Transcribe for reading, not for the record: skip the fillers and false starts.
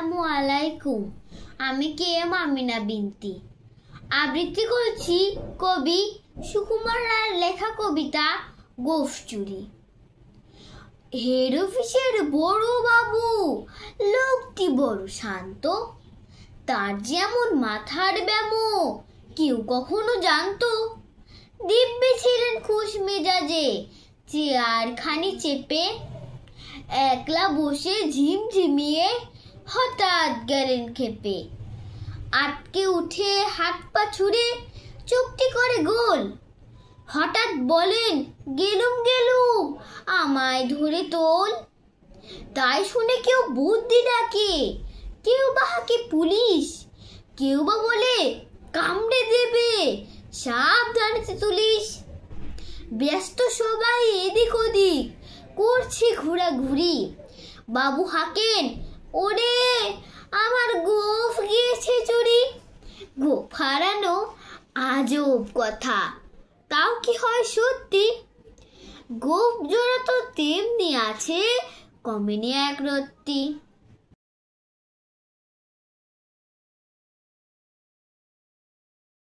আসসালামু আলাইকুম। আমি কে এম আমিনা বিনতি। আবৃত্তি করছি কবি সুকুমার রায়ের লেখা কবিতা গোঁফ চুরি। হেড অফিসের বড় বাবু লোকটি বড় শান্ত, তার যেমন মাথার ব্যামো কেউ কখনো জানতো। দিব্যি ছিলেন খুশ মেজাজে, চেয়ার খানি চেপে একলা বসে ঝিমঝিমিয়ে হঠাৎ গেলেন খেপে। আটকে উঠে হাত পা ছুড়ে চোখটি করে গোল, হঠাৎ বলেন গেলুম গেলুম আমায় ধরে তোল। তাই শুনে কেউ বুদ্ধি ডাকে, কেউ বা হাঁকে পুলিশ, কেউ বা বলে কামড়ে দেবে সাবধানে তুলিস। ব্যস্ত সবাই এদিক ওদিক করছে ঘোরাঘুরি, বাবু হাঁকেন ওরে আমার গোঁফ গিয়েছে চুরি। গোঁফ হারানো আজব কথা, তাও কি হয় সত্যি? গোঁফ জোড়া তো তেমনি আছে, কমেনি এক রত্তি।